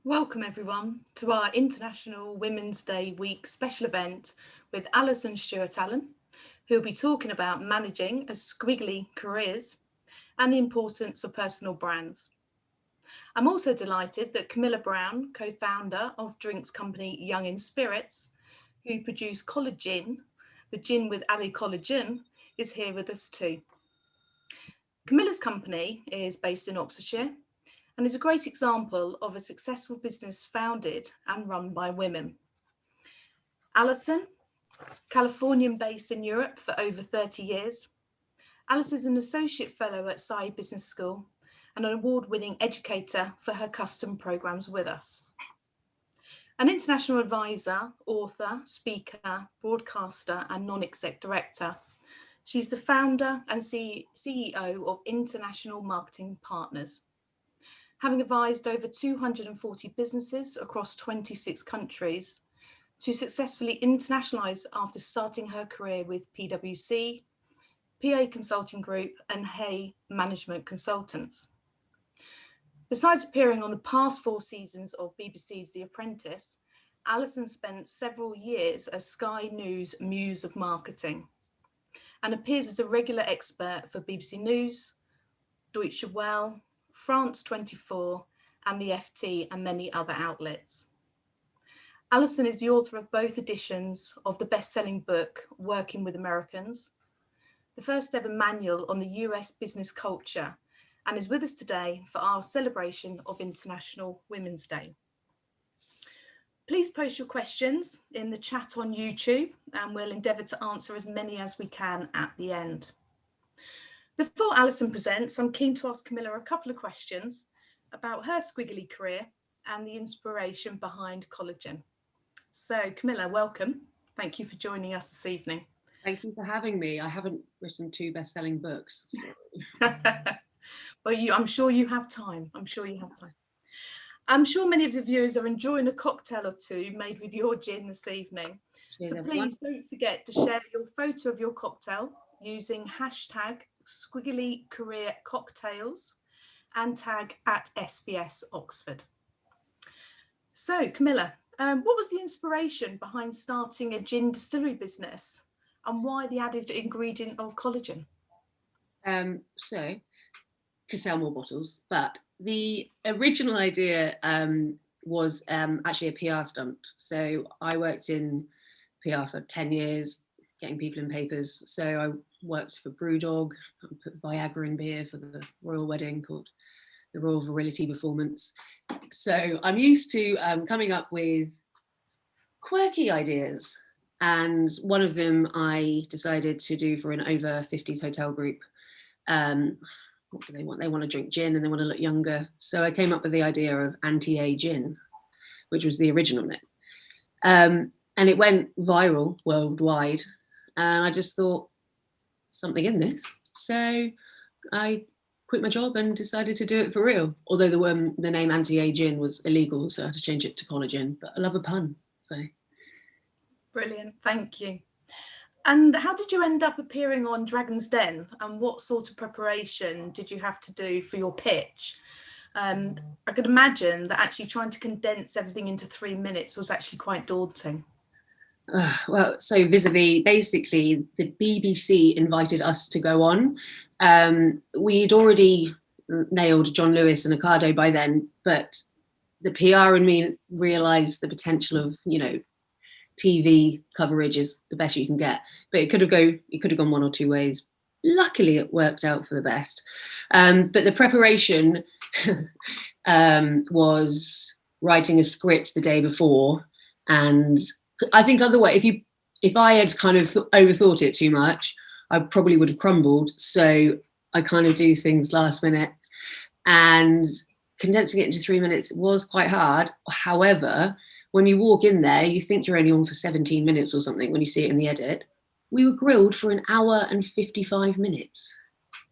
Welcome everyone to our International Women's Day Week special event with Allyson Stewart-Allen, who will be talking about managing a squiggly careers and the importance of personal brands. I'm also delighted that Camilla Brown, co-founder of drinks company Young in Spirits, who produce Collagen, the gin with Collagen, is here with us too. Camilla's company is based in Oxfordshire and is a great example of a successful business founded and run by women. Allyson, Californian based in Europe for over 30 years. Allyson is an associate fellow at Sci Business School and an award-winning educator for her custom programs with us. An international advisor, author, speaker, broadcaster, and non-exec director. She's the founder and CEO of International Marketing Partners, having advised over 240 businesses across 26 countries to successfully internationalise after starting her career with PwC, PA Consulting Group and Hay Management Consultants. Besides appearing on the past 4 seasons of BBC's The Apprentice, Allyson spent several years as Sky News Muse of Marketing and appears as a regular expert for BBC News, Deutsche Welle, France 24 and the FT and many other outlets. Allyson is the author of both editions of the best-selling book, Working with Americans, the first ever manual on the US business culture, and is with us today for our celebration of International Women's Day. Please post your questions in the chat on YouTube and we'll endeavour to answer as many as we can at the end. Before Allyson presents, I'm keen to ask Camilla a couple of questions about her squiggly career and the inspiration behind Collagen. So Camilla, welcome. Thank you for joining us this evening. Thank you for having me. I haven't written 2 best-selling books. Well, I'm sure you have time. I'm sure many of the viewers are enjoying a cocktail or two made with your gin this evening. Cheers, so everyone. Please don't forget to share your photo of your cocktail using hashtag Squiggly Career Cocktails and tag at SBS Oxford. So Camilla, what was the inspiration behind starting a gin distillery business and why the added ingredient of collagen? So to sell more bottles, but the original idea was actually a PR stunt. So I worked in PR for 10 years, getting people in papers. So I worked for Brewdog, put Viagra in beer for the royal wedding called the Royal Virility Performance. So I'm used to coming up with quirky ideas. And one of them I decided to do for an over 50s hotel group. What do they want? They want to drink gin and they want to look younger. So I came up with the idea of anti-age gin, which was the original name. And it went viral worldwide. And I just thought, something in this. So I quit my job and decided to do it for real. Although the name anti-aging was illegal, so I had to change it to collagen. But I love a pun, so. Brilliant, thank you. And how did you end up appearing on Dragon's Den? And what sort of preparation did you have to do for your pitch? I could imagine that actually trying to condense everything into 3 minutes was actually quite daunting. Well, so vis-a-vis, basically the BBC invited us to go on. We'd already nailed John Lewis and Ocado by then, but the PR in me realised the potential of, TV coverage is the best you can get, but it could have gone one or two ways. Luckily, it worked out for the best. But the preparation was writing a script the day before, and I think otherwise, if I had kind of overthought it too much, I probably would have crumbled. So I kind of do things last minute, and condensing it into 3 minutes was quite hard. However, when you walk in there, you think you're only on for 17 minutes or something when you see it in the edit. We were grilled for 1 hour and 55 minutes.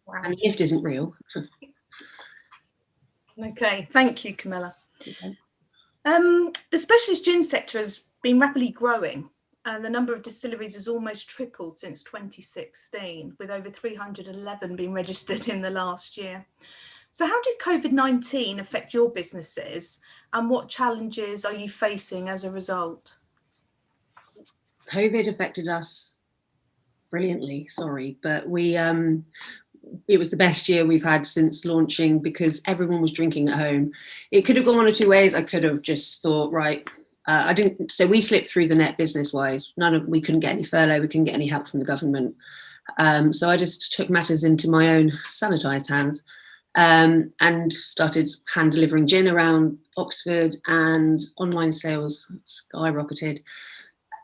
Wow. And the gift isn't real. Okay, thank you, Camilla. Okay. The specialist gin sector has been rapidly growing, and the number of distilleries has almost tripled since 2016, with over 311 being registered in the last year. So how did COVID-19 affect your businesses, and what challenges are you facing as a result? COVID affected us brilliantly, but it was the best year we've had since launching, because everyone was drinking at home. It could have gone one or two ways. I could have just thought, right, I didn't. So we slipped through the net business wise. We couldn't get any furlough. We couldn't get any help from the government. So I just took matters into my own sanitized hands, and started hand delivering gin around Oxford, and online sales skyrocketed.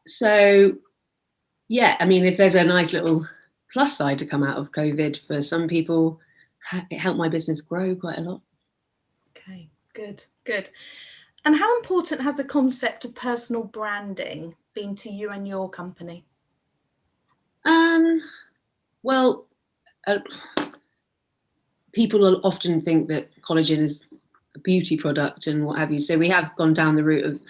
So yeah, I mean, if there's a nice little plus side to come out of COVID for some people, it helped my business grow quite a lot. Okay, good. And how important has the concept of personal branding been to you and your company? Well, people often think that collagen is a beauty product and what have you. So we have gone down the route of,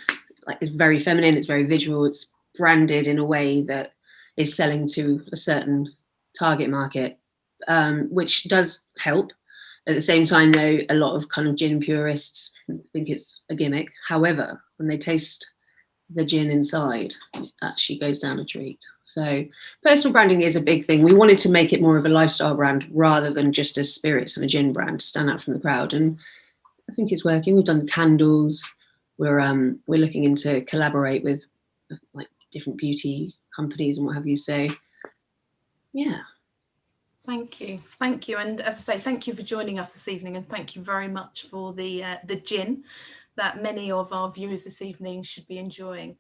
like, it's very feminine, it's very visual, it's branded in a way that is selling to a certain target market, which does help. At the same time, though, a lot of kind of gin purists think it's a gimmick. However, when they taste the gin inside, it actually goes down a treat. So personal branding is a big thing. We wanted to make it more of a lifestyle brand rather than just a spirits and a gin brand to stand out from the crowd. And I think it's working. We've done candles. We're looking into collaborate with like different beauty companies and what have you. So yeah. Thank you. And as I say, thank you for joining us this evening, and thank you very much for the gin that many of our viewers this evening should be enjoying.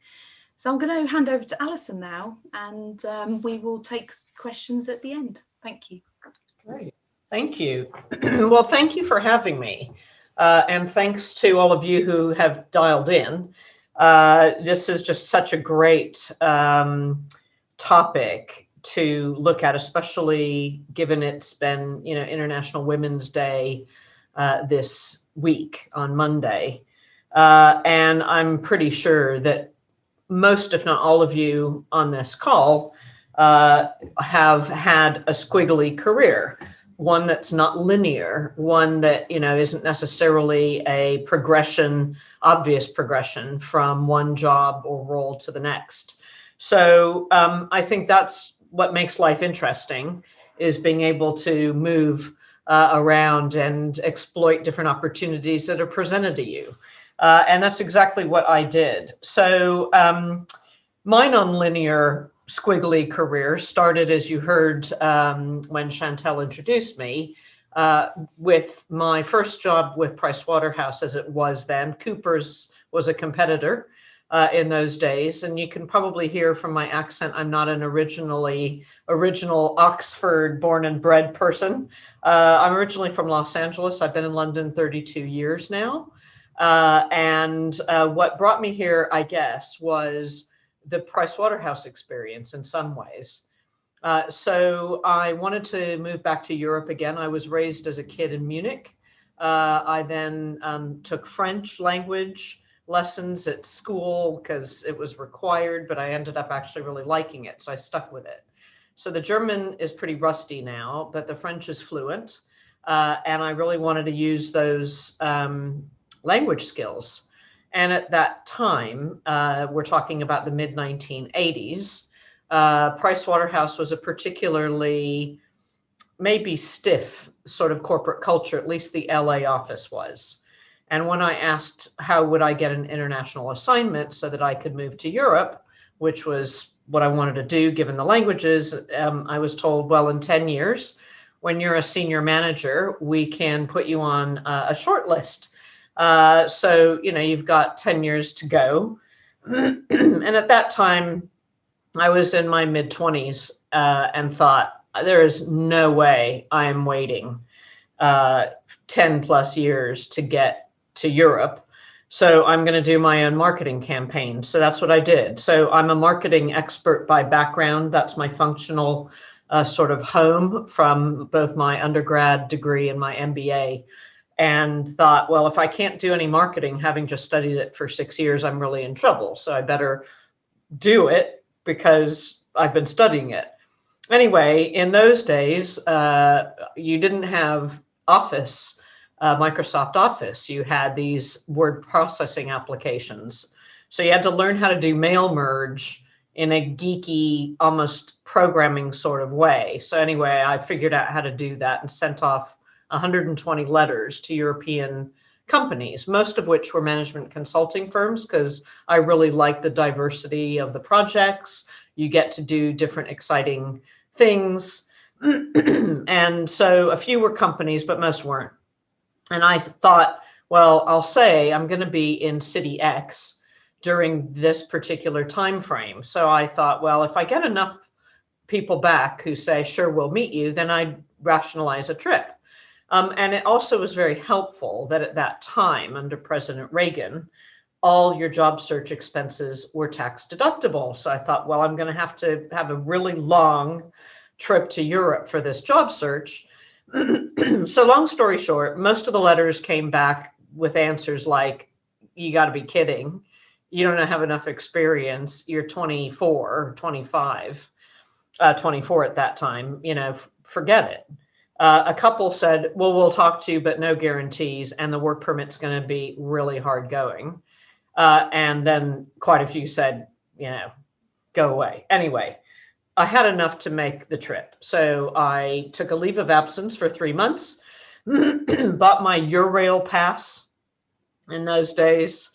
So I'm going to hand over to Allyson now, and we will take questions at the end. Thank you. Great. Thank you. Well, thank you for having me. And thanks to all of you who have dialed in. This is just such a great topic to look at, especially given it's been, International Women's Day this week on Monday. And I'm pretty sure that most, if not all of you on this call have had a squiggly career, one that's not linear, one that, isn't necessarily a obvious progression from one job or role to the next. So I think that's what makes life interesting, is being able to move around and exploit different opportunities that are presented to you. And that's exactly what I did. So my nonlinear squiggly career started, as you heard when Chantel introduced me, with my first job with Pricewaterhouse, as it was then. Cooper's was a competitor in those days. And you can probably hear from my accent, I'm not an original Oxford born and bred person. I'm originally from Los Angeles. I've been in London 32 years now. And what brought me here, I guess, was the Pricewaterhouse experience in some ways. So I wanted to move back to Europe again. I was raised as a kid in Munich. I then took French language lessons at school because it was required, but I ended up actually really liking it. So I stuck with it. So the German is pretty rusty now, but the French is fluent. And I really wanted to use those language skills. And at that time, we're talking about the mid-1980s, Pricewaterhouse was a particularly maybe stiff sort of corporate culture, at least the LA office was. And when I asked how would I get an international assignment so that I could move to Europe, which was what I wanted to do given the languages, I was told, well, in 10 years, when you're a senior manager, we can put you on a short list. So, you've got 10 years to go. And at that time, I was in my mid-20s and thought, there is no way I am waiting 10 plus years to get to Europe. So I'm going to do my own marketing campaign. So that's what I did. So I'm a marketing expert by background. That's my functional sort of home from both my undergrad degree and my MBA. And thought, well, if I can't do any marketing, having just studied it for 6 years, I'm really in trouble. So I better do it because I've been studying it. Anyway, in those days, you didn't have office Microsoft Office. You had these word processing applications. So you had to learn how to do mail merge in a geeky, almost programming sort of way. So anyway, I figured out how to do that and sent off 120 letters to European companies, most of which were management consulting firms, because I really like the diversity of the projects. You get to do different exciting things. And so a few were companies, but most weren't. And I thought, well, I'll say I'm going to be in City X during this particular time frame. So I thought, well, if I get enough people back who say, sure, we'll meet you, then I'd rationalize a trip. And it also was very helpful that at that time, under President Reagan, all your job search expenses were tax deductible. So I thought, well, I'm going to have a really long trip to Europe for this job search. So long story short, most of the letters came back with answers like, you got to be kidding. You don't have enough experience. You're 24 or 25, 24 at that time, forget it. A couple said, well, we'll talk to you, but no guarantees. And the work permit's going to be really hard going. And then quite a few said, go away. Anyway, I had enough to make the trip. So I took a leave of absence for 3 months, bought my Eurail pass in those days,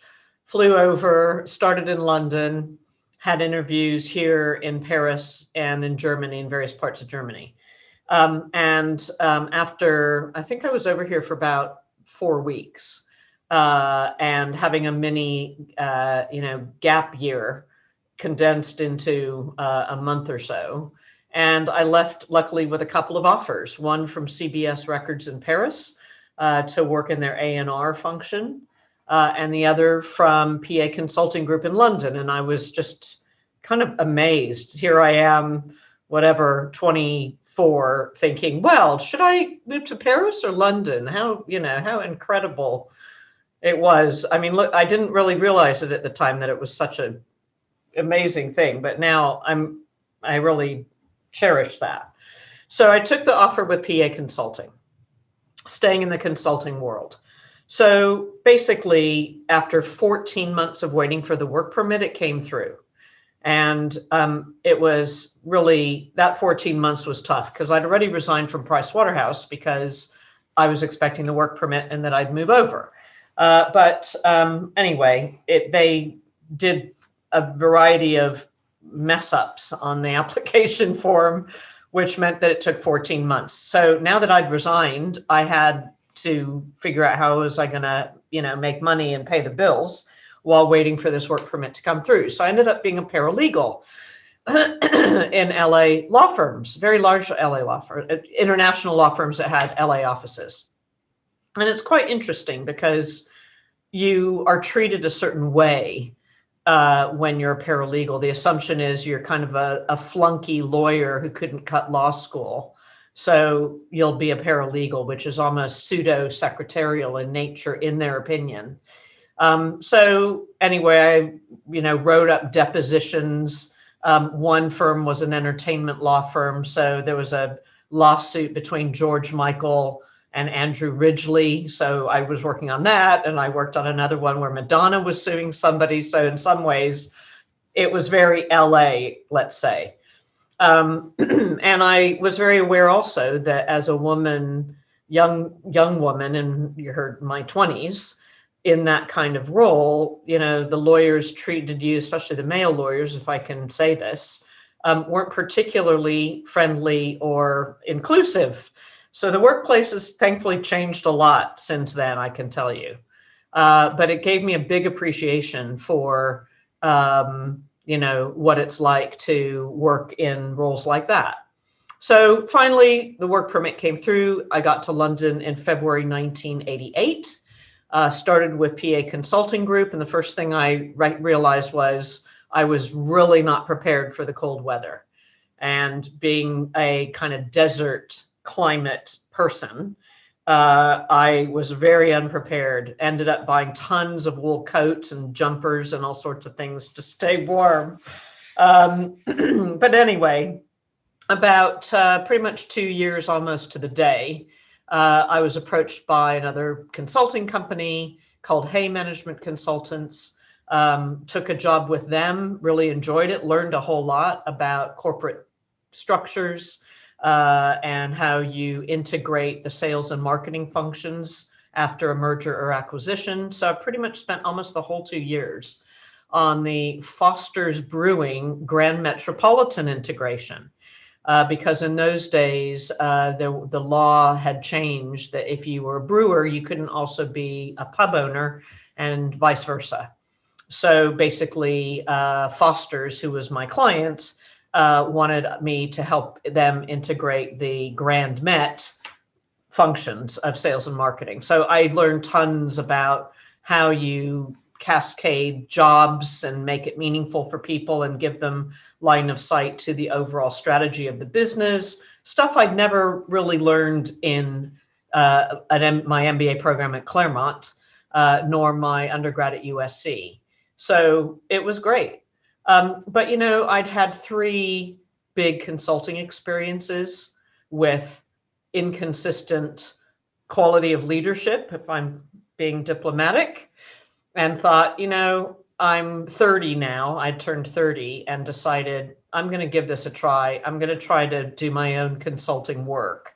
flew over, started in London, had interviews here in Paris and in Germany, in various parts of Germany. After, I think I was over here for about 4 weeks, and having a mini, gap year condensed into a month or so. And I left, luckily, with a couple of offers, one from CBS Records in Paris to work in their A&R function, and the other from PA Consulting Group in London. And I was just kind of amazed. Here I am, 24, thinking, well, should I move to Paris or London? How incredible it was. I mean, look, I didn't really realize it at the time that it was such an amazing thing, but now I really cherish that. So I took the offer with PA Consulting, staying in the consulting world. So basically, after 14 months of waiting for the work permit, it came through. And it was really, that 14 months was tough because I'd already resigned from Price Waterhouse because I was expecting the work permit and that I'd move over. But anyway, they did a variety of mess ups on the application form, which meant that it took 14 months. So now that I'd resigned, I had to figure out how was I going to, make money and pay the bills while waiting for this work permit to come through. So I ended up being a paralegal in LA law firms, very large LA law firms, international law firms that had LA offices. And it's quite interesting because you are treated a certain way when you're a paralegal. The assumption is you're kind of a flunky lawyer who couldn't cut law school. So you'll be a paralegal, which is almost pseudo-secretarial in nature, in their opinion. So anyway, I wrote up depositions. One firm was an entertainment law firm. So there was a lawsuit between George Michael and Andrew Ridgeley. So I was working on that. And I worked on another one where Madonna was suing somebody. So in some ways, it was very LA, let's say. And I was very aware also that as a woman, young woman, and you heard my 20s, in that kind of role, the lawyers treated you, especially the male lawyers, if I can say this, weren't particularly friendly or inclusive. So the workplace has thankfully changed a lot since then, I can tell you. But it gave me a big appreciation for, what it's like to work in roles like that. So finally, the work permit came through. I got to London in February 1988, started with PA Consulting Group. And the first thing I realized was I was really not prepared for the cold weather. And being a kind of desert climate person, I was very unprepared, ended up buying tons of wool coats and jumpers and all sorts of things to stay warm. But anyway, about pretty much 2 years almost to the day, I was approached by another consulting company called Hay Management Consultants. Took a job with them, really enjoyed it, learned a whole lot about corporate structures and how you integrate the sales and marketing functions after a merger or acquisition. So I pretty much spent almost the whole 2 years on the Foster's Brewing Grand Metropolitan integration. Because in those days, the law had changed that if you were a brewer, you couldn't also be a pub owner and vice versa. So basically, Foster's, who was my client, wanted me to help them integrate the Grand Met functions of sales and marketing. So I learned tons about how you cascade jobs and make it meaningful for people and give them line of sight to the overall strategy of the business, stuff I'd never really learned in my MBA program at Claremont, nor my undergrad at USC. So it was great. But, you know, I'd had 3 big consulting experiences with inconsistent quality of leadership, if I'm being diplomatic, and thought, you know, I'm 30 now. I turned 30 and decided I'm going to give this a try. I'm going to try to do my own consulting work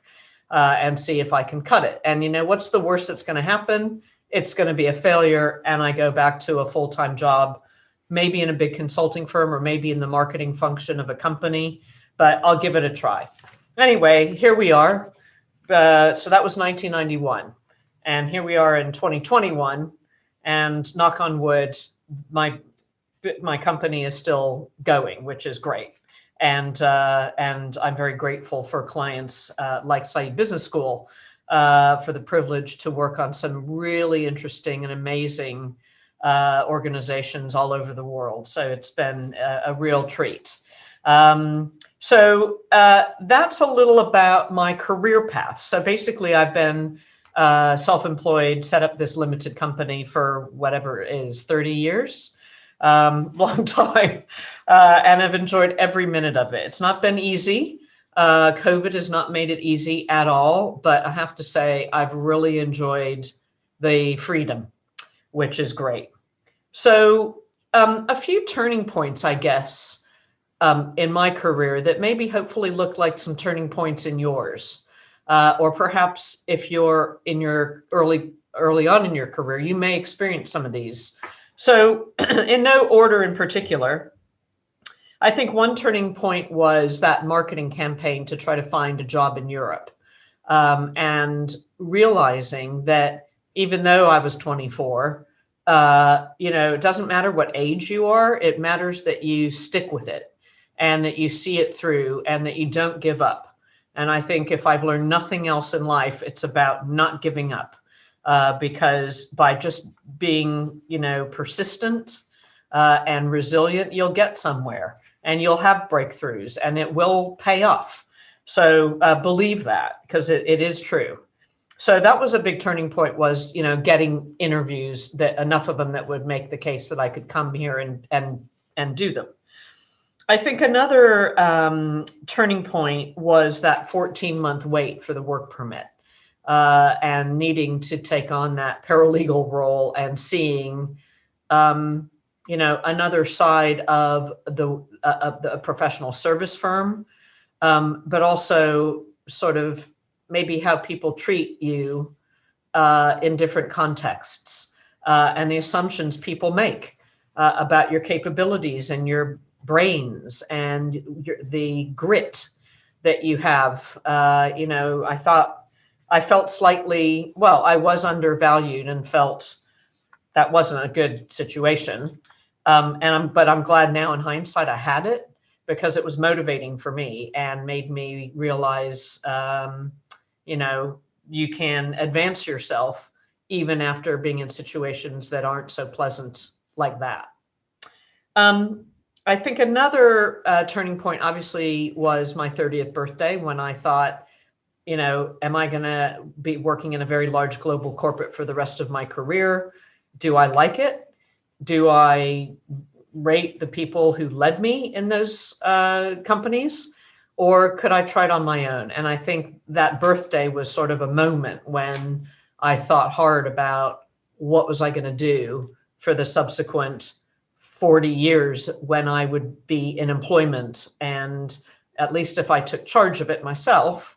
and see if I can cut it. And, you know, what's the worst that's going to happen? It's going to be a failure, and I go back to a full-time job, maybe in a big consulting firm or maybe in the marketing function of a company, but I'll give it a try. Anyway, here we are. So that was 1991. And here we are in 2021. And knock on wood, my company is still going, which is great. And I'm very grateful for clients like Said Business School for the privilege to work on some really interesting and amazing organizations all over the world. So it's been a real treat. So that's a little about my career path. So basically, I've been self-employed, set up this limited company for whatever it is, 30 years, long time, and I've enjoyed every minute of it. It's not been easy. COVID has not made it easy at all, but I have to say I've really enjoyed the freedom, which is great. So a few turning points, I guess, in my career that maybe hopefully look like some turning points in yours. Or perhaps if you're in your early on in your career, you may experience some of these. So in no order in particular, I think one turning point was that marketing campaign to try to find a job in Europe, and realizing that even though I was 24, you know, it doesn't matter what age you are, it matters that you stick with it and that you see it through and that you don't give up. And I think if I've learned nothing else in life, it's about not giving up, because by just being, you know, persistent and resilient, you'll get somewhere and you'll have breakthroughs and it will pay off. So believe that, because it is true. So that was a big turning point, was, you know, getting interviews, that enough of them that would make the case that I could come here and do them. I think another turning point was that 14-month wait for the work permit, and needing to take on that paralegal role and seeing, you know, another side of the professional service firm, but also sort of maybe how people treat you in different contexts, and the assumptions people make about your capabilities and your brains and the grit that you have. You know, I felt slightly, well, I was undervalued and felt that wasn't a good situation. But I'm glad now in hindsight I had it, because it was motivating for me and made me realize, you know, you can advance yourself even after being in situations that aren't so pleasant like that. I think another turning point obviously was my 30th birthday, when I thought, you know, am I going to be working in a very large global corporate for the rest of my career? Do I like it? Do I rate the people who led me in those companies? or could I try it on my own? And I think that birthday was sort of a moment when I thought hard about what was I going to do for the subsequent 40 years when I would be in employment. And at least if I took charge of it myself,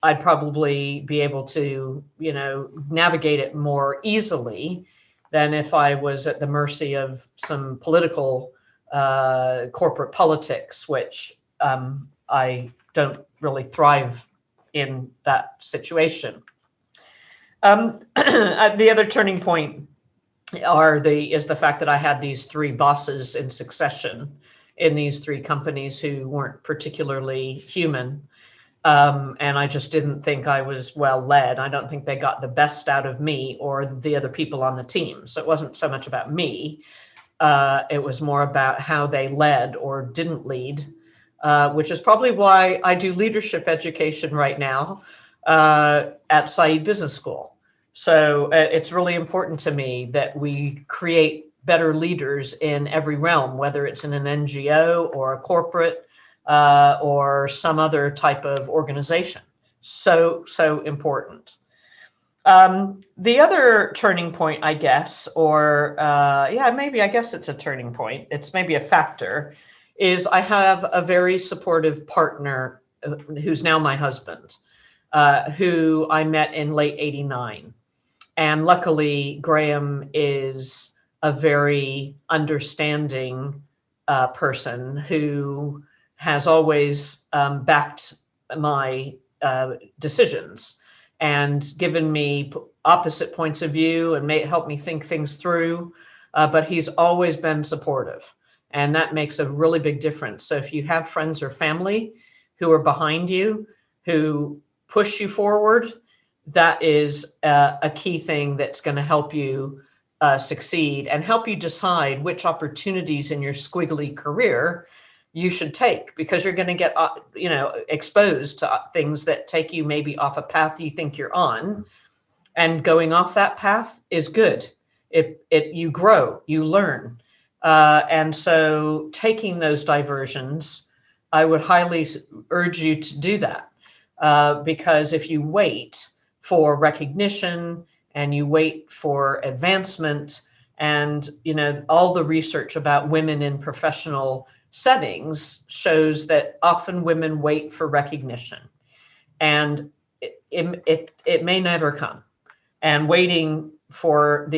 I'd probably be able to, navigate it more easily than if I was at the mercy of some political corporate politics, which I don't really thrive in that situation. The other turning point is the fact that I had these three bosses in succession in these three companies who weren't particularly human. And I just didn't think I was well led. I don't think they got the best out of me or the other people on the team. So it wasn't so much about me. It was more about how they led or didn't lead, which is probably why I do leadership education right now at Said Business School. So it's really important to me that we create better leaders in every realm, whether it's in an NGO or a corporate or some other type of organization. So important. The other turning point, I guess, or I guess it's a turning point. It's maybe a factor, is I have a very supportive partner who's now my husband, who I met in late '89. And luckily, Graham is a very understanding person who has always backed my decisions and given me opposite points of view and helped me think things through. But he's always been supportive. And that makes a really big difference. So if you have friends or family who are behind you, who push you forward, that is a key thing that's going to help you succeed and help you decide which opportunities in your squiggly career you should take, because you're going to get exposed to things that take you maybe off a path you think you're on, and going off that path is good. You grow, you learn, and so taking those diversions, I would highly urge you to do that, because if you wait for recognition and you wait for advancement, and all the research about women in professional settings shows that often women wait for recognition, and it may never come. And waiting for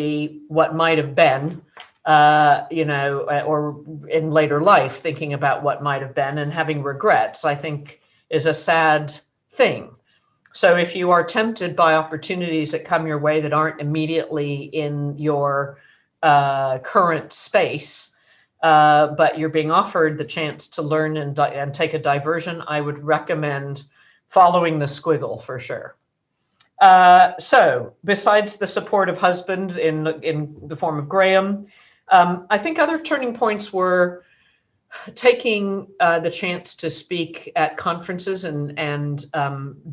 what might have been, or in later life thinking about what might have been and having regrets, I think is a sad thing. So if you are tempted by opportunities that come your way that aren't immediately in your current space, but you're being offered the chance to learn and take a diversion, I would recommend following the squiggle for sure. So besides the supportive husband in the form of Graham, I think other turning points were taking the chance to speak at conferences and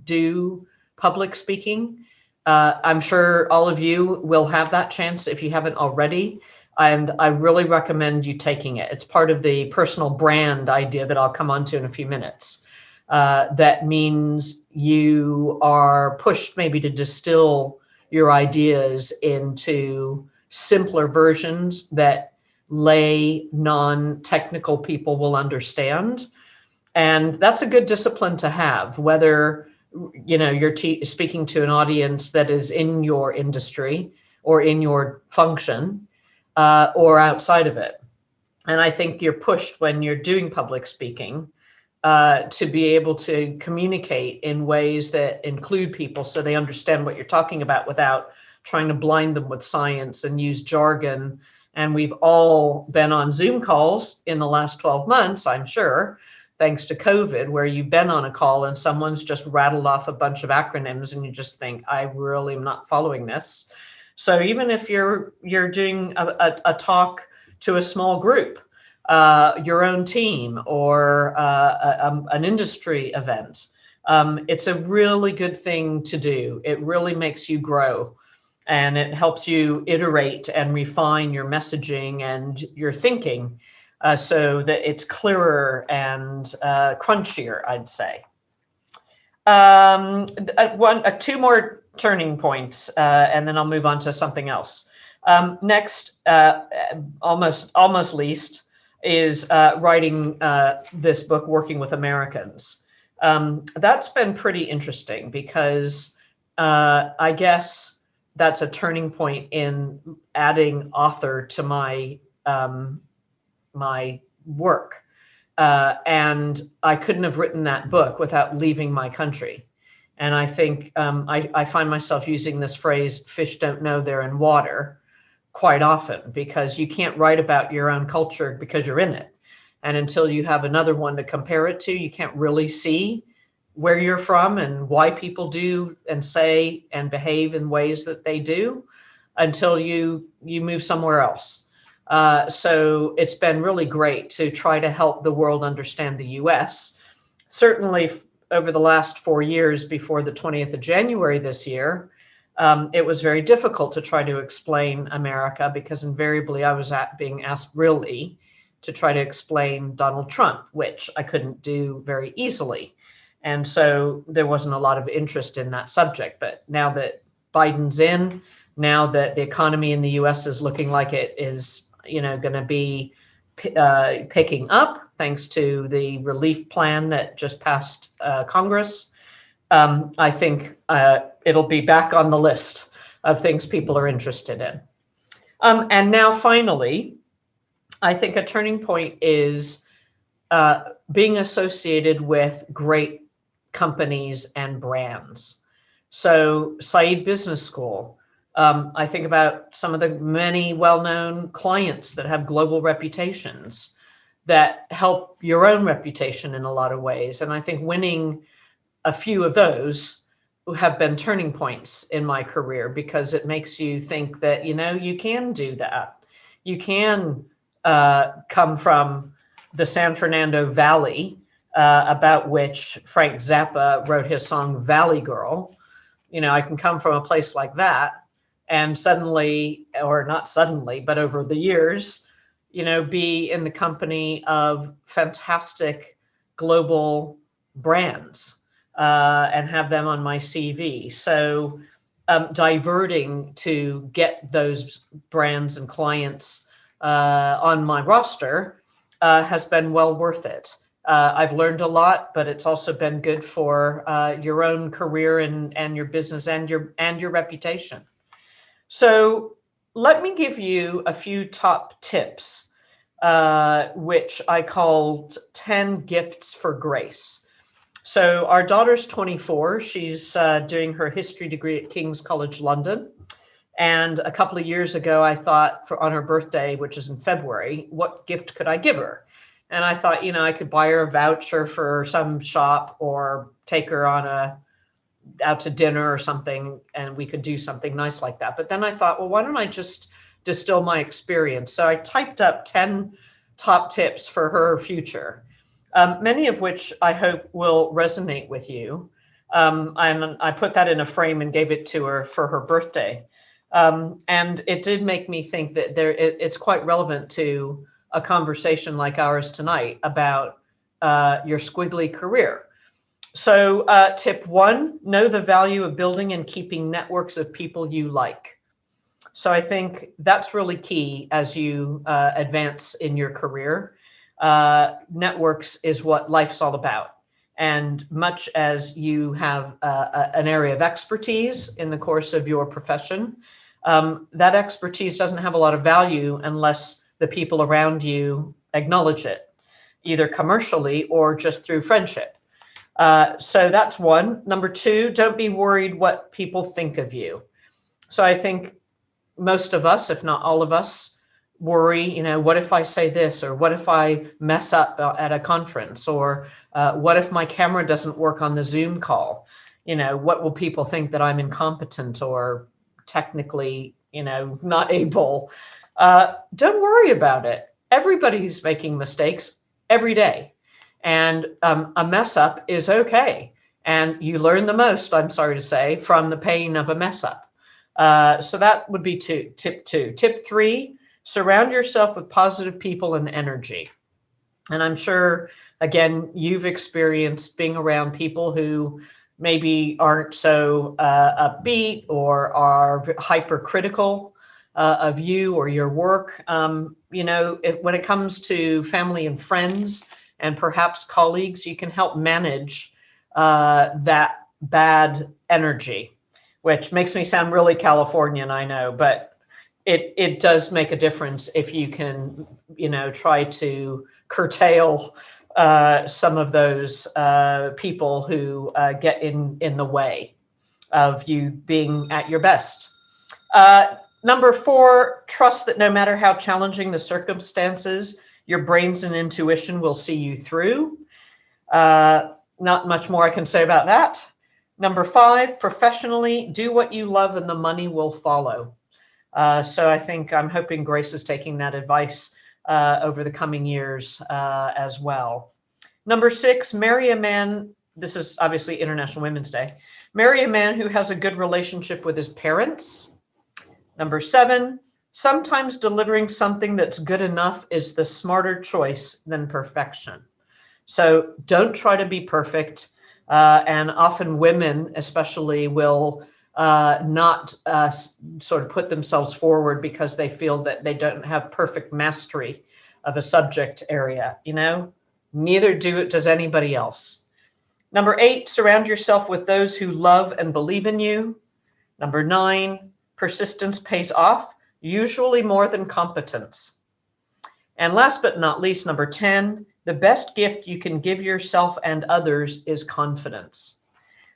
do public speaking. I'm sure all of you will have that chance if you haven't already, and I really recommend you taking it. It's part of the personal brand idea that I'll come on to in a few minutes. That means you are pushed maybe to distill your ideas into simpler versions that lay non-technical people will understand. And that's a good discipline to have, whether you're speaking to an audience that is in your industry or in your function or outside of it. And I think you're pushed when you're doing public speaking to be able to communicate in ways that include people so they understand what you're talking about without trying to blind them with science and use jargon. And we've all been on Zoom calls in the last 12 months, I'm sure, thanks to COVID, where you've been on a call and someone's just rattled off a bunch of acronyms and you just think, I really am not following this. So even if you're doing a talk to a small group, your own team, or an industry event, it's a really good thing to do. It really makes you grow. And it helps you iterate and refine your messaging and your thinking. so that it's clearer and crunchier, I'd say. Two more turning points, and then I'll move on to something else. Next, almost least, is writing this book, Working with Americans. That's been pretty interesting because I guess that's a turning point in adding author to my my work. And I couldn't have written that book without leaving my country. And I think I find myself using this phrase, fish don't know they're in water, quite often, because you can't write about your own culture because you're in it. And until you have another one to compare it to, you can't really see where you're from and why people do and say and behave in ways that they do until you move somewhere else. So it's been really great to try to help the world understand the US. Certainly over the last 4 years before the 20th of January this year, it was very difficult to try to explain America because invariably I was being asked really to try to explain Donald Trump, which I couldn't do very easily. And so there wasn't a lot of interest in that subject. But now that Biden's in, now that the economy in the US is looking like it is, going to be picking up thanks to the relief plan that just passed Congress, I think it'll be back on the list of things people are interested in. And now finally, I think a turning point is being associated with great companies and brands. So Said Business School, I think about some of the many well-known clients that have global reputations that help your own reputation in a lot of ways. And I think winning a few of those have been turning points in my career because it makes you think that, you can do that. You can come from the San Fernando Valley, about which Frank Zappa wrote his song Valley Girl. I can come from a place like that and suddenly, or not suddenly, but over the years, be in the company of fantastic global brands and have them on my CV. So diverting to get those brands and clients on my roster has been well worth it. I've learned a lot, but it's also been good for your own career and your business and your reputation. So let me give you a few top tips, which I called 10 gifts for grace. So our daughter's 24. She's doing her history degree at King's College London. And a couple of years ago, I thought on her birthday, which is in February, what gift could I give her? And I thought, I could buy her a voucher for some shop or take her on out to dinner or something, and we could do something nice like that. But then I thought, well, why don't I just distill my experience? So I typed up 10 top tips for her future, many of which I hope will resonate with you. I put that in a frame and gave it to her for her birthday. And it did make me think that it's quite relevant to a conversation like ours tonight about your squiggly career. So tip 1, know the value of building and keeping networks of people you like. So I think that's really key as you advance in your career. Networks is what life's all about. And much as you have an area of expertise in the course of your profession, that expertise doesn't have a lot of value unless the people around you acknowledge it, either commercially or just through friendship. So that's one. Number 2, don't be worried what people think of you. So I think most of us, if not all of us, worry, what if I say this, or what if I mess up at a conference, or what if my camera doesn't work on the Zoom call? What will people think, that I'm incompetent or technically, not able? Don't worry about it. Everybody's making mistakes every day. And a mess up is okay. And you learn the most, I'm sorry to say, from the pain of a mess up. So that would be tip 2. Tip 3, Surround yourself with positive people and energy. And I'm sure, again, you've experienced being around people who maybe aren't so upbeat or are hypercritical of you or your work. You know, when it comes to family and friends and perhaps colleagues, you can help manage that bad energy, which makes me sound really Californian, I know, but it does make a difference if you can, you know, try to curtail some of those people who get in the way of you being at your best. Number 4, trust that no matter how challenging the circumstances, your brains and intuition will see you through. Not much more I can say about that. Number 5, professionally, do what you love and the money will follow. So I think I'm hoping Grace is taking that advice over the coming years as well. Number 6, marry a man. This is obviously International Women's Day. Marry a man who has a good relationship with his parents. Number 7, sometimes delivering something that's good enough is the smarter choice than perfection. So don't try to be perfect. And often women especially will not sort of put themselves forward because they feel that they don't have perfect mastery of a subject area, you know, neither does anybody else. Number 8, surround yourself with those who love and believe in you. Number 9, persistence pays off, usually more than competence. And last but not least, number 10, the best gift you can give yourself and others is confidence.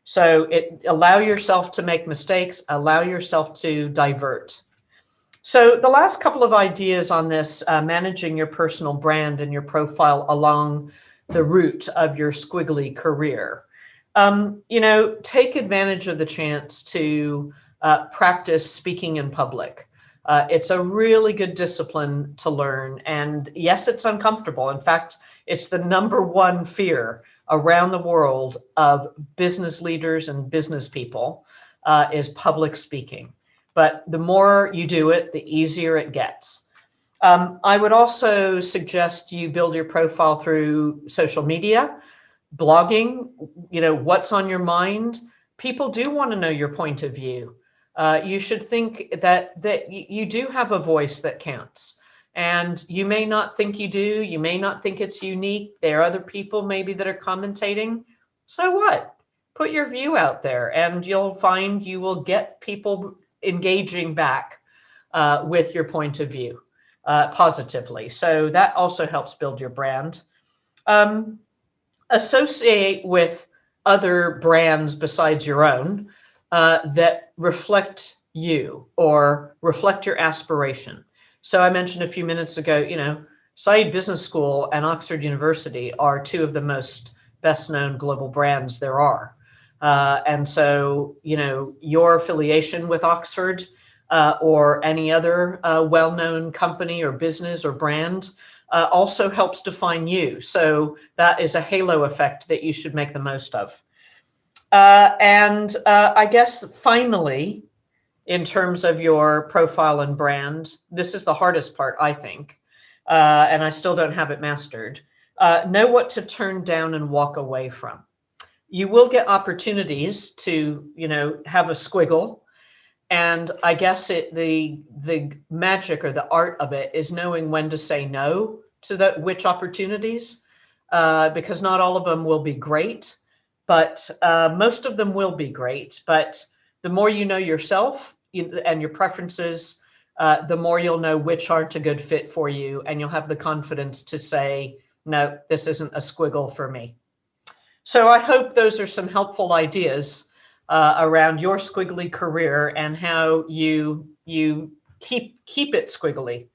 So allow yourself to make mistakes, allow yourself to divert. So the last couple of ideas on this, managing your personal brand and your profile along the route of your squiggly career. You know, take advantage of the chance to practice speaking in public. It's a really good discipline to learn. And yes, it's uncomfortable. In fact, it's the number one fear around the world of business leaders and business people is public speaking. But the more you do it, the easier it gets. I would also suggest you build your profile through social media, blogging, you know, what's on your mind. People do want to know your point of view. You should think that you do have a voice that counts. And you may not think you do. You may not think it's unique. There are other people maybe that are commentating. So what? Put your view out there and you'll find you will get people engaging back with your point of view positively. So that also helps build your brand. Associate with other brands besides your own that reflect you or reflect your aspiration. So I mentioned a few minutes ago, you know, Saïd Business School and Oxford University are two of the most best known global brands there are. And so, you know, your affiliation with Oxford or any other well-known company or business or brand also helps define you. So that is a halo effect that you should make the most of. I guess finally, in terms of your profile and brand, this is the hardest part, I think, and I still don't have it mastered. Know what to turn down and walk away from. You will get opportunities to, you know, have a squiggle. And I guess the magic or the art of it is knowing when to say no to which opportunities, because not all of them will be great, but most of them will be great. But the more you know yourself and your preferences, the more you'll know which aren't a good fit for you, and you'll have the confidence to say, no, this isn't a squiggle for me. So I hope those are some helpful ideas around your squiggly career and how you keep it squiggly.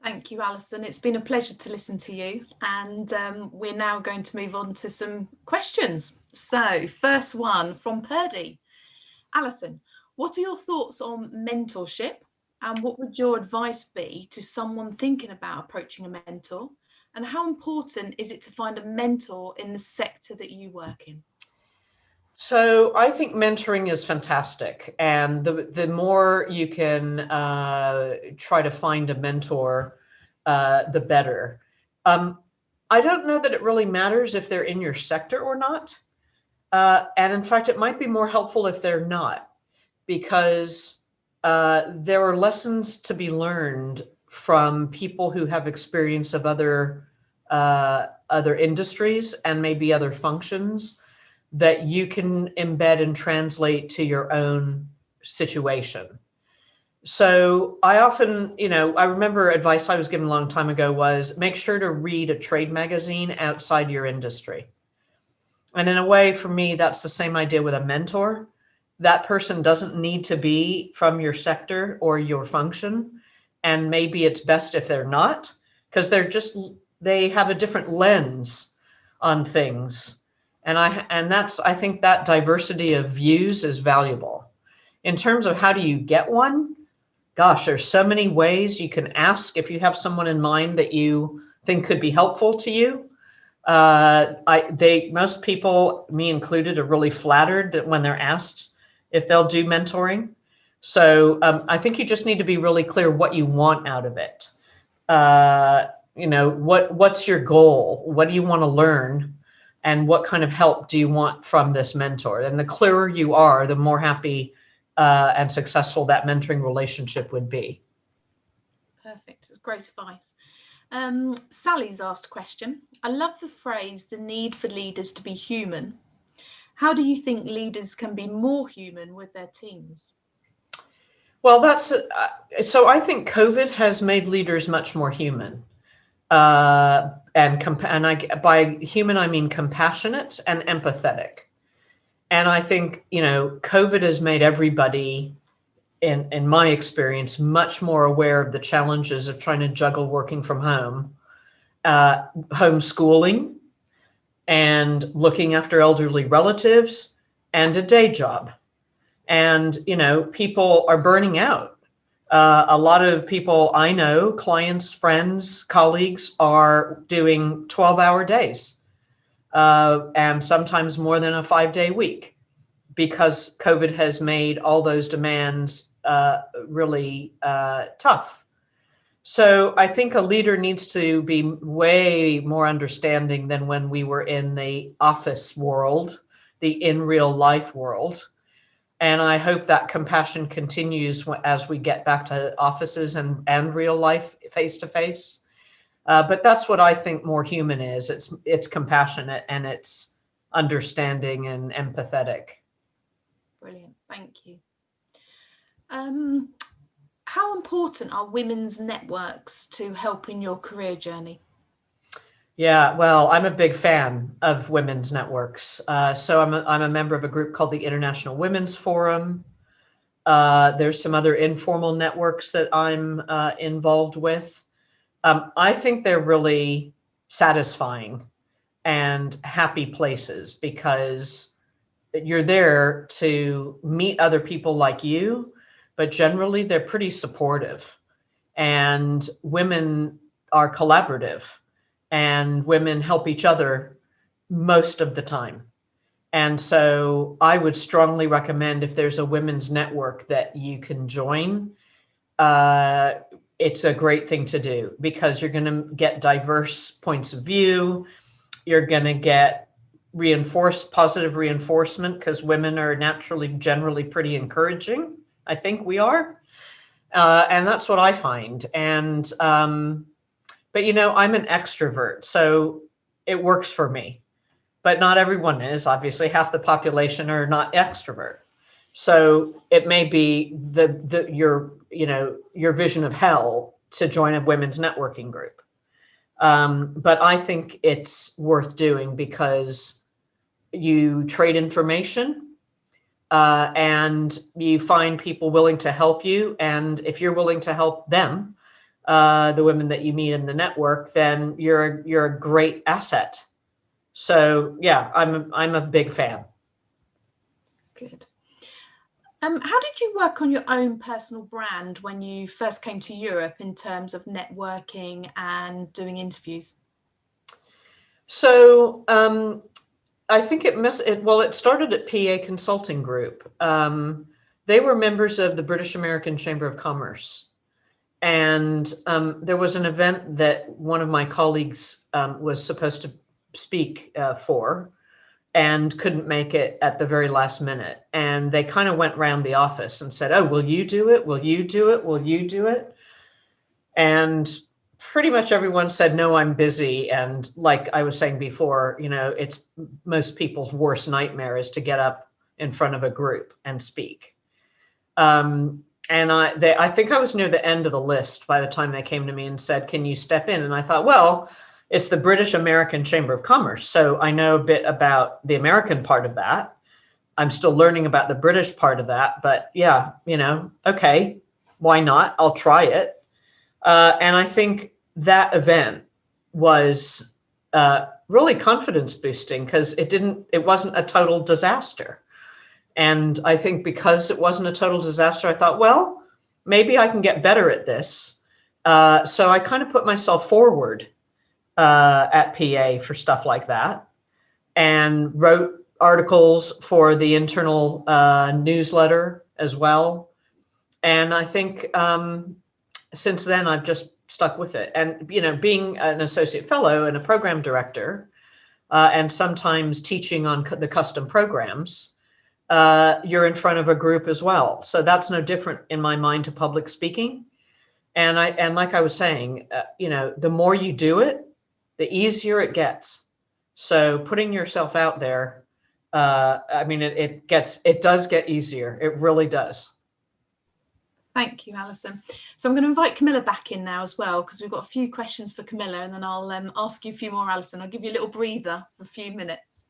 Thank you, Allyson. It's been a pleasure to listen to you. And we're now going to move on to some questions. So first one from Purdy. Allyson, what are your thoughts on mentorship? And what would your advice be to someone thinking about approaching a mentor? And how important is it to find a mentor in the sector that you work in? So I think mentoring is fantastic, and the more you can try to find a mentor, the better. I don't know that it really matters if they're in your sector or not, and in fact, it might be more helpful if they're not, because there are lessons to be learned from people who have experience of other industries and maybe other functions that you can embed and translate to your own situation. So I often, I remember advice I was given a long time ago was make sure to read a trade magazine outside your industry. And in a way, for me, that's the same idea with a mentor. That person doesn't need to be from your sector or your function. And maybe it's best if they're not, because they have a different lens on things. And I think that diversity of views is valuable. In terms of how do you get one? Gosh, there's so many ways you can ask if you have someone in mind that you think could be helpful to you. Most people, me included, are really flattered that when they're asked if they'll do mentoring. So I think you just need to be really clear what you want out of it. What's your goal? What do you want to learn? And what kind of help do you want from this mentor? And the clearer you are, the more happy and successful that mentoring relationship would be. Perfect. It's great advice. Sally's asked a question. I love the phrase, the need for leaders to be human. How do you think leaders can be more human with their teams? Well, so I think COVID has made leaders much more human. By human, I mean compassionate and empathetic. And I think, COVID has made everybody, in my experience, much more aware of the challenges of trying to juggle working from home, homeschooling, and looking after elderly relatives, and a day job. And, people are burning out. A lot of people I know, clients, friends, colleagues, are doing 12-hour days, and sometimes more than a 5-day week, because COVID has made all those demands really tough. So I think a leader needs to be way more understanding than when we were in the office world, the in real life world. And I hope that compassion continues as we get back to offices and real life face to face. But that's what I think more human is. It's compassionate and it's understanding and empathetic. Brilliant. Thank you. How important are women's networks to help in your career journey? Yeah, well, I'm a big fan of women's networks. So I'm a member of a group called the International Women's Forum. There's some other informal networks that I'm involved with. I think they're really satisfying and happy places, because you're there to meet other people like you, but generally they're pretty supportive, and women are collaborative, and women help each other most of the time. And so I would strongly recommend, if there's a women's network that you can join, it's a great thing to do, because you're going to get diverse points of view. You're going to get positive reinforcement, because women are naturally generally pretty encouraging. I think we are. And that's what I find. And but I'm an extrovert, so it works for me. But not everyone is. Obviously, half the population are not extrovert. So it may be your vision of hell to join a women's networking group. But I think it's worth doing, because you trade information, and you find people willing to help you. And if you're willing to help them, the women that you meet in the network, then you're a great asset. So yeah, I'm a big fan. Good. How did you work on your own personal brand when you first came to Europe, in terms of networking and doing interviews? So I think it started at PA Consulting Group. They were members of the British American Chamber of Commerce. And there was an event that one of my colleagues was supposed to speak for and couldn't make it at the very last minute. And they kind of went around the office and said, oh, will you do it? Will you do it? Will you do it? And pretty much everyone said, no, I'm busy. And like I was saying before, it's most people's worst nightmare is to get up in front of a group and speak. And I think I was near the end of the list by the time they came to me and said, can you step in? And I thought, well, it's the British American Chamber of Commerce. So I know a bit about the American part of that. I'm still learning about the British part of that. But yeah, okay, why not? I'll try it. And I think that event was really confidence boosting because it wasn't a total disaster. And I think because it wasn't a total disaster, I thought, well, maybe I can get better at this. So I kind of put myself forward at PA for stuff like that and wrote articles for the internal newsletter as well. And I think since then, I've just stuck with it. And, being an associate fellow and a program director and sometimes teaching on the custom programs, you're in front of a group as well. So that's no different in my mind to public speaking. And like I was saying, the more you do it, the easier it gets. So putting yourself out there, it does get easier. It really does. Thank you, Allyson. So I'm going to invite Camilla back in now as well, because we've got a few questions for Camilla, and then I'll ask you a few more, Allyson. I'll give you a little breather for a few minutes.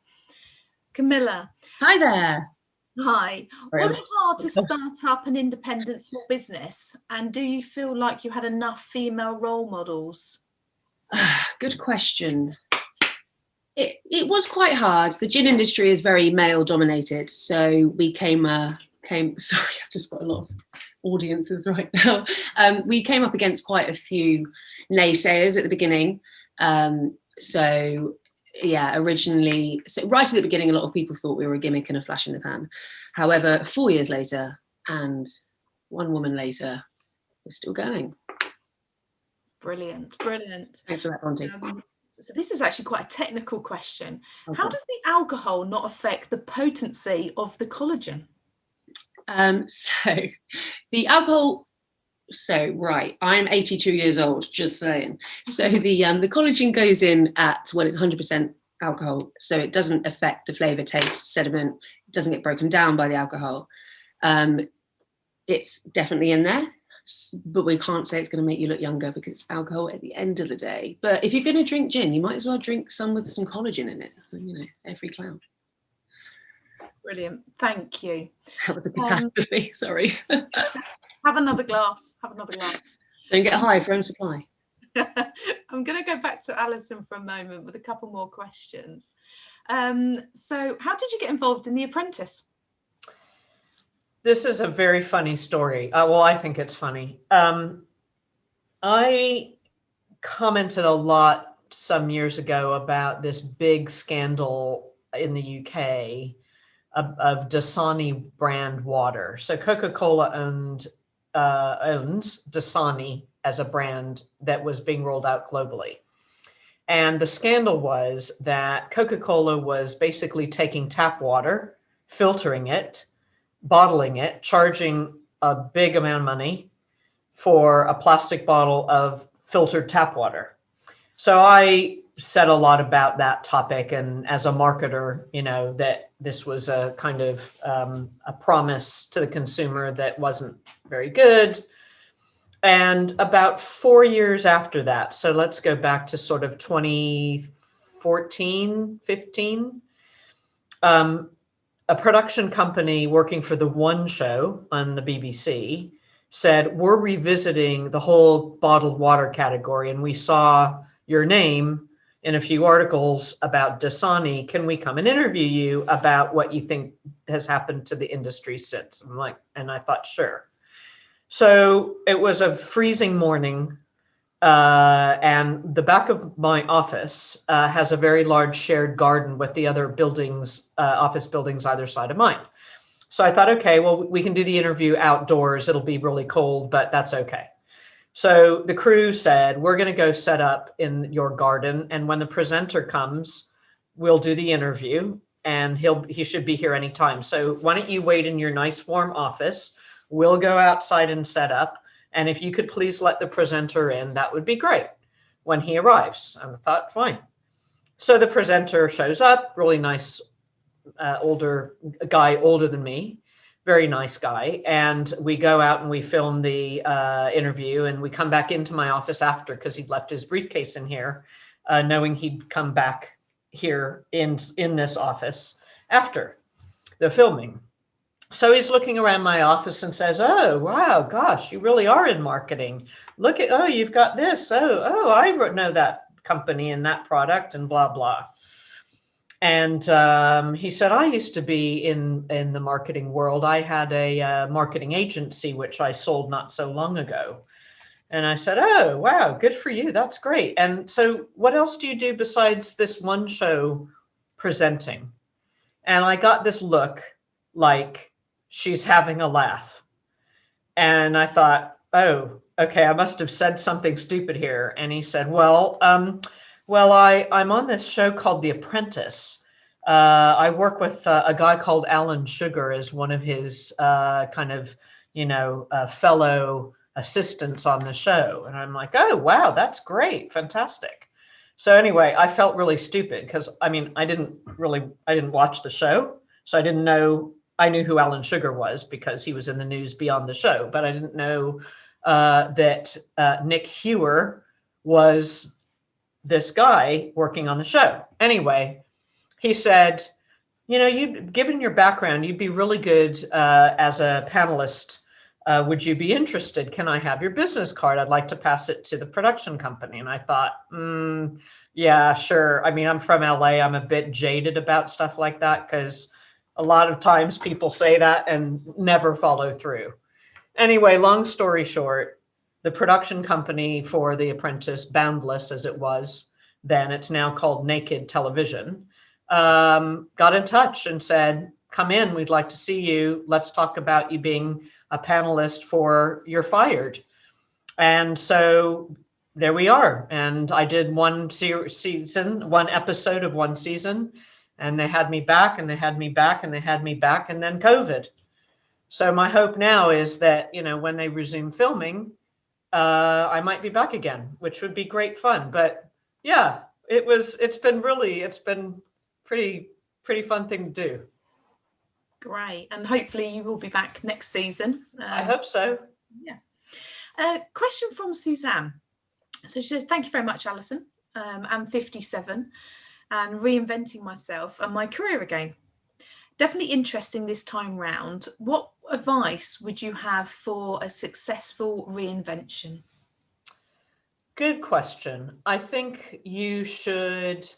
Camilla. Hi there. Hi. Was it hard to start up an independent small business? And do you feel like you had enough female role models? Good question. It was quite hard. The gin industry is very male dominated. So we sorry, I've just got a lot of audiences right now. We came up against quite a few naysayers at the beginning. Originally, right at the beginning, a lot of people thought we were a gimmick and a flash in the pan. However, 4 years later and one woman later, we're still going. Brilliant. Thanks for that, Monty. So this is actually quite a technical question. Okay. How does the alcohol not affect the potency of the collagen? So the alcohol. So right, I'm 82 years old, just saying. So the collagen goes in at when it's 100% alcohol, so it doesn't affect the flavor, taste, sediment. It doesn't get broken down by the alcohol. It's definitely in there, but we can't say it's going to make you look younger because it's alcohol at the end of the day. But if you're going to drink gin, you might as well drink some with some collagen in it. So, every cloud. Brilliant, thank you. That was a catastrophe. Sorry. Have another glass. Don't get high for own supply. I'm going to go back to Allyson for a moment with a couple more questions. So how did you get involved in The Apprentice? This is a very funny story. Well, I think it's funny. I commented a lot some years ago about this big scandal in the UK of Dasani brand water. So Coca-Cola owns Dasani as a brand that was being rolled out globally. And the scandal was that Coca-Cola was basically taking tap water, filtering it, bottling it, charging a big amount of money for a plastic bottle of filtered tap water. So I said a lot about that topic, and as a marketer, that this was a kind of a promise to the consumer that wasn't very good. And about 4 years after that, so let's go back to sort of 2014, 15, a production company working for the One show on the BBC said, we're revisiting the whole bottled water category, and we saw your name in a few articles about Dasani. Can we come and interview you about what you think has happened to the industry since? And I thought, sure. So it was a freezing morning And the back of my office has a very large shared garden with the other buildings, office buildings either side of mine. So I thought, okay, well, we can do the interview outdoors. It'll be really cold, but that's okay. So the crew said, we're going to go set up in your garden. And when the presenter comes, we'll do the interview, and he should be here anytime. So why don't you wait in your nice warm office? We'll go outside and set up. And if you could please let the presenter in, that would be great when he arrives. And I thought, fine. So the presenter shows up, really nice, older guy, older than me, very nice guy. And we go out and we film the interview, and we come back into my office after, because he'd left his briefcase in here, knowing he'd come back here in this office after the filming. So he's looking around my office and says, oh, wow, gosh, you really are in marketing. Look at, oh, you've got this. Oh, I know that company and that product and blah, blah. And he said, I used to be in the marketing world. I had a marketing agency, which I sold not so long ago. And I said, oh, wow, good for you. That's great. And so what else do you do besides this one show presenting? And I got this look like she's having a laugh. And I thought, oh, okay, I must have said something stupid here. And he said, well, I'm on this show called The Apprentice. I work with a guy called Alan Sugar as one of his fellow assistants on the show. And I'm like, oh, wow, that's great. Fantastic. So anyway, I felt really stupid because, I didn't watch the show. So I didn't know. I knew who Alan Sugar was because he was in the news beyond the show, but I didn't know that Nick Hewer was this guy working on the show. Anyway, he said, given your background, you'd be really good as a panelist. Would you be interested? Can I have your business card? I'd like to pass it to the production company. And I thought, yeah, sure. I'm from LA. I'm a bit jaded about stuff like that because a lot of times people say that and never follow through. Anyway, long story short, the production company for The Apprentice, Boundless as it was then, it's now called Naked Television, got in touch and said, come in, we'd like to see you. Let's talk about you being a panelist for You're Fired. And so there we are. And I did one episode of one season. And they had me back, and they had me back, and they had me back, and then COVID. So my hope now is that, when they resume filming, I might be back again, which would be great fun. But yeah, it's been pretty fun thing to do. Great. And hopefully you will be back next season. I hope so. Yeah. Question from Suzanne. So she says, thank you very much, Allyson. I'm 57. And reinventing myself and my career again. Definitely interesting this time round. What advice would you have for a successful reinvention? Good question. I think you should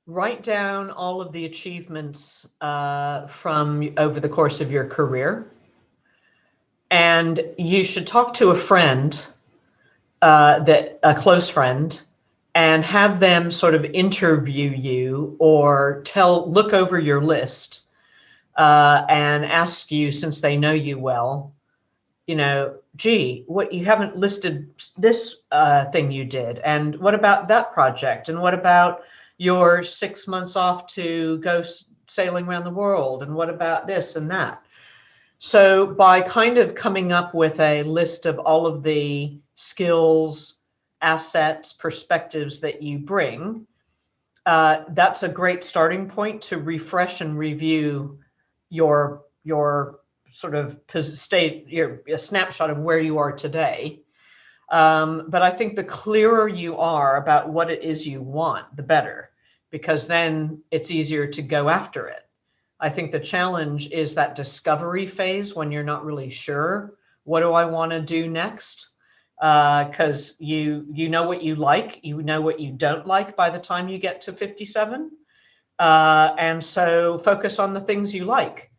write down all of the achievements from over the course of your career. And you should talk to a friend, a close friend, and have them sort of interview you or look over your list and ask you, since they know you well, gee, what, you haven't listed this thing you did. And what about that project? And what about your 6 months off to go sailing around the world? And what about this and that? So by kind of coming up with a list of all of the skills, assets, perspectives that you bring, that's a great starting point to refresh and review your sort of state, a snapshot of where you are today. But I think the clearer you are about what it is you want, the better, because then it's easier to go after it. I think the challenge is that discovery phase when you're not really sure, what do I want to do next? Because you know what you like, you know what you don't like by the time you get to 57. And so focus on the things you like.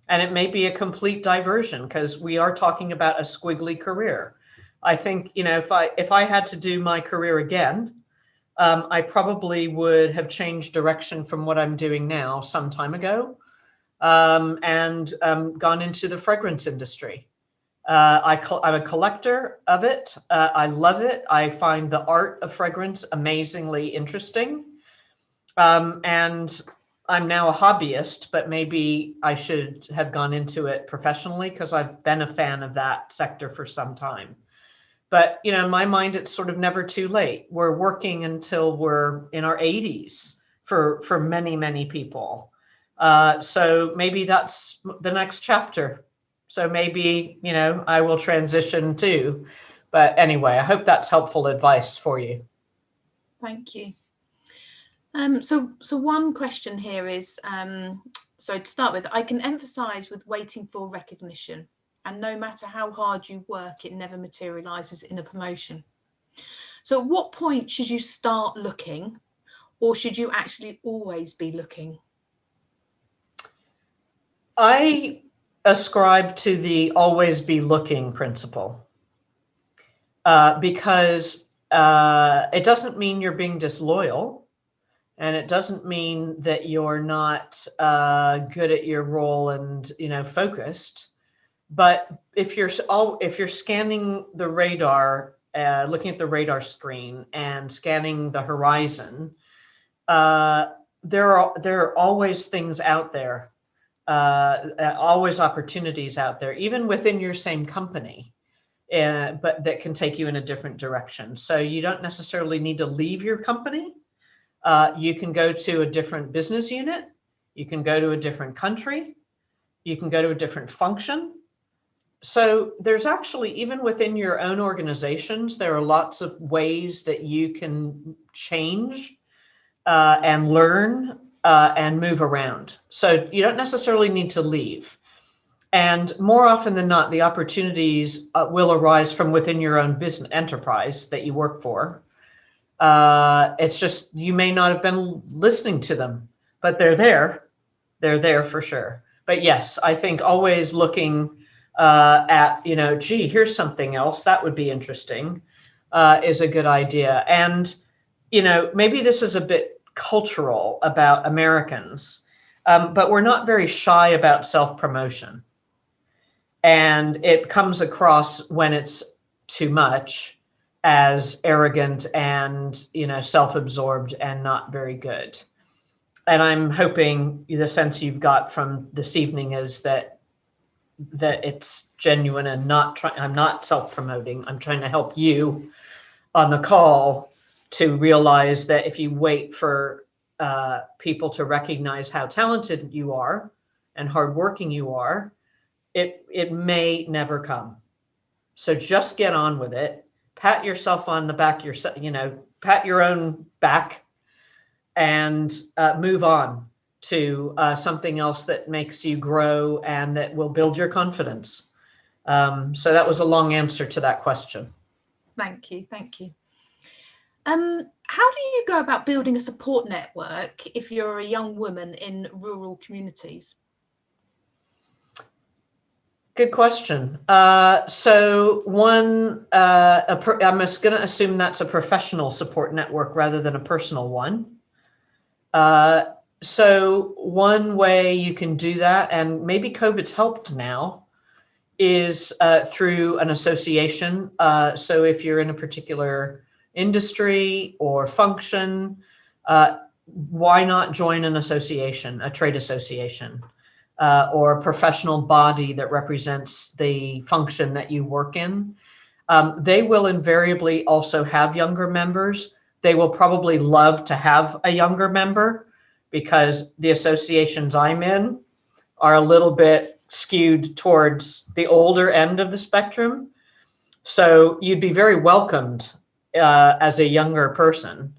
And it may be a complete diversion because we are talking about a squiggly career. I think, you know, if I had to do my career again, I probably would have changed direction from what I'm doing now some time ago, and gone into the fragrance industry. I'm a collector of it. I love it. I find the art of fragrance amazingly interesting. And I'm now a hobbyist, but maybe I should have gone into it professionally because I've been a fan of that sector for some time. But, you know, in my mind, it's sort of never too late. We're working until we're in our 80s for many, many people. So maybe that's the next chapter. So maybe, you know, I will transition too. But anyway, I hope that's helpful advice for you. Thank you. So one question here is, so to start with, I can emphasize with waiting for recognition, and no matter how hard you work, it never materializes in a promotion. So at what point should you start looking, or should you actually always be looking? I ascribe to the always be looking principle, because it doesn't mean you're being disloyal. And it doesn't mean that you're not good at your role and, you know, focused. But if you're scanning the radar, looking at the radar screen and scanning the horizon, there are always things out there, always opportunities out there, even within your same company, but that can take you in a different direction. So you don't necessarily need to leave your company. You can go to a different business unit. You can go to a different country. You can go to a different function. So there's actually, even within your own organizations, there are lots of ways that you can change and learn and move around. So you don't necessarily need to leave. And more often than not, the opportunities will arise from within your own business enterprise that you work for. It's just, you may not have been listening to them, but they're there for sure. But yes, I think always looking at, you know, gee, here's something else that would be interesting, is a good idea. And, you know, maybe this is a bit cultural about Americans, but we're not very shy about self-promotion. And it comes across when it's too much as arrogant and, you know, self-absorbed and not very good. And I'm hoping the sense you've got from this evening is that it's genuine and I'm not self-promoting. I'm trying to help you on the call to realize that if you wait for people to recognize how talented you are and hardworking you are, it may never come. So just get on with it. Pat yourself on the back, you know, pat your own back, and move on to something else that makes you grow and that will build your confidence. So that was a long answer to that question. Thank you. Thank you. How do you go about building a support network if you're a young woman in rural communities? Good question. So one, I'm just going to assume that's a professional support network rather than a personal one. So one way you can do that, and maybe COVID's helped now, is through an association. So if you're in a particular industry or function, why not join an association, a trade association? Or a professional body that represents the function that you work in. They will invariably also have younger members. They will probably love to have a younger member because the associations I'm in are a little bit skewed towards the older end of the spectrum. So you'd be very welcomed as a younger person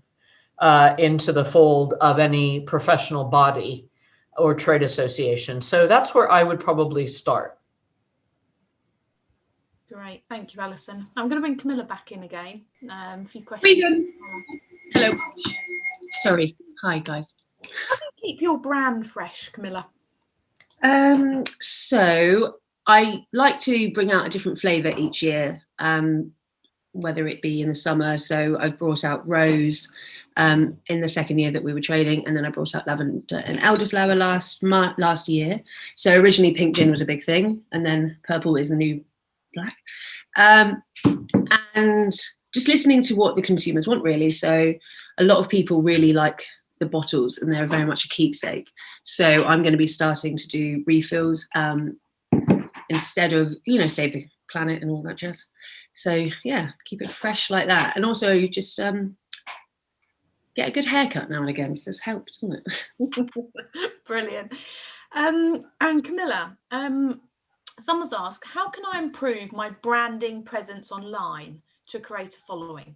into the fold of any professional body or trade association. So that's where I would probably start. Great, thank you, Allyson. I'm going to bring Camilla back in again. A few questions. Megan. Hello. Sorry. Hi, guys. How do you keep your brand fresh, Camilla? So I like to bring out a different flavour each year. whether it be in the summer. So I've brought out rose in the second year that we were trading, and then I brought out lavender and elderflower last year. So originally pink gin was a big thing, and then purple is the new black. And just listening to what the consumers want, really. So a lot of people really like the bottles, and they're very much a keepsake. So I'm going to be starting to do refills instead of, save the planet and all that jazz. So yeah, keep it fresh like that. And also just get a good haircut now and again. This helps, doesn't it? Brilliant. And Camilla, someone's asked, how can I improve my branding presence online to create a following?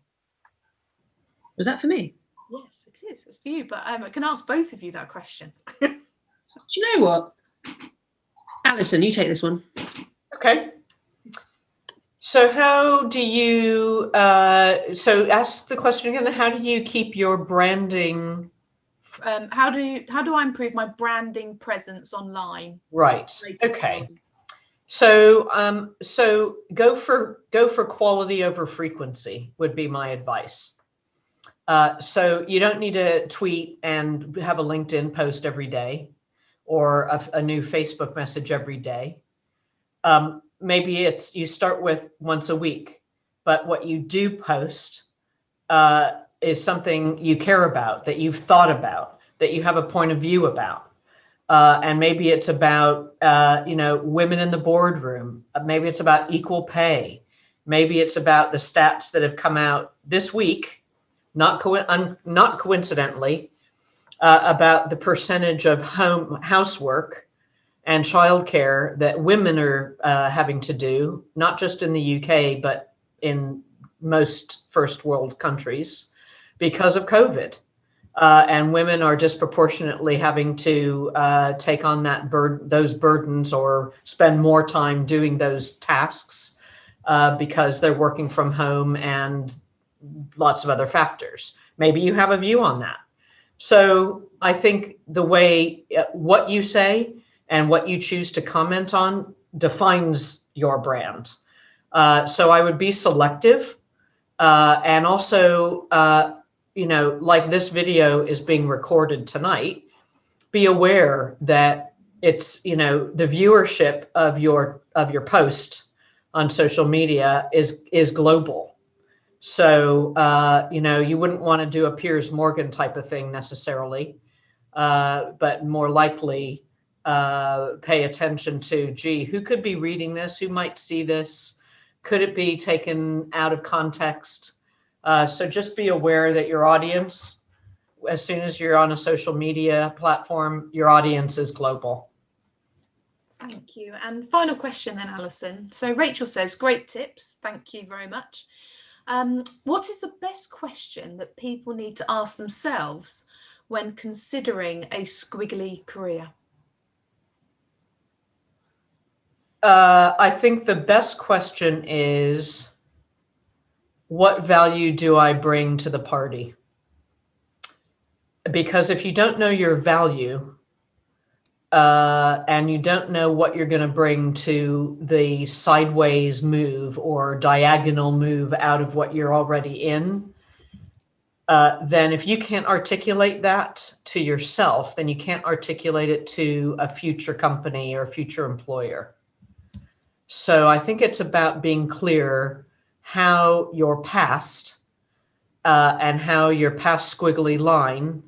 Was that for me? Yes, it is. It's for you, but I can ask both of you that question. Do you know what? Allyson, you take this one. Okay. So how do you, so ask the question again, how do you keep your branding? How do I improve my branding presence online? Right. Okay. So so go for quality over frequency would be my advice. So you don't need to tweet and have a LinkedIn post every day or a new Facebook message every day. Maybe you start with once a week, but what you do post is something you care about, that you've thought about, that you have a point of view about. And maybe it's about, women in the boardroom. Maybe it's about equal pay. Maybe it's about the stats that have come out this week, not coincidentally, about the percentage of housework and childcare that women are having to do, not just in the UK, but in most first world countries because of COVID. And women are disproportionately having to take on those burdens or spend more time doing those tasks because they're working from home and lots of other factors. Maybe you have a view on that. So I think the way what you say and what you choose to comment on defines your brand. So I would be selective and also, like this video is being recorded tonight, be aware that it's, the viewership of your post on social media is global. So, you wouldn't want to do a Piers Morgan type of thing necessarily, but more likely pay attention to, gee, who could be reading this? Who might see this? Could it be taken out of context? So just be aware that your audience, as soon as you're on a social media platform, your audience is global. Thank you. And final question then, Allyson. So Rachel says, great tips. Thank you very much. What is the best question that people need to ask themselves when considering a squiggly career? I think the best question is, what value do I bring to the party? Because if you don't know your value and you don't know what you're going to bring to the sideways move or diagonal move out of what you're already in, then if you can't articulate that to yourself, then you can't articulate it to a future company or future employer. So I think it's about being clear how your past and how your past squiggly line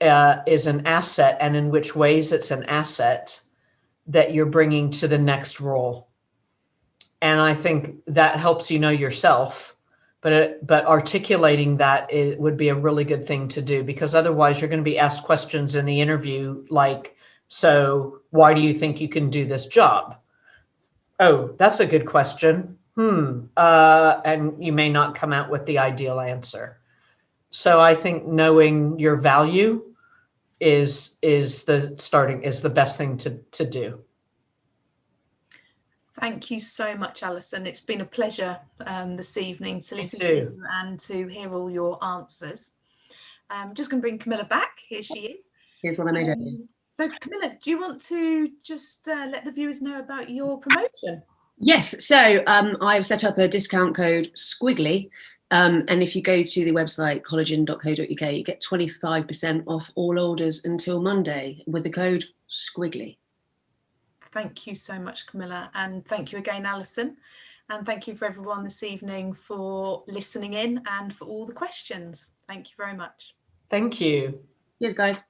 is an asset, and in which ways it's an asset that you're bringing to the next role. And I think that helps you know yourself, but articulating that would be a really good thing to do, because otherwise you're going to be asked questions in the interview like, so why do you think you can do this job? Oh, that's a good question. And you may not come out with the ideal answer. So I think knowing your value is the best thing to do. Thank you so much, Allyson. It's been a pleasure this evening to listen to you and to hear all your answers. I'm just going to bring Camilla back. Here she is. Here's what I made up. So Camilla, do you want to just let the viewers know about your promotion? Yes, so I've set up a discount code Squiggly, and if you go to the website collagen.co.uk, you get 25% off all orders until Monday with the code Squiggly. Thank you so much, Camilla, and thank you again, Allyson, and thank you for everyone this evening for listening in and for all the questions. Thank you very much. Thank you. Cheers, guys.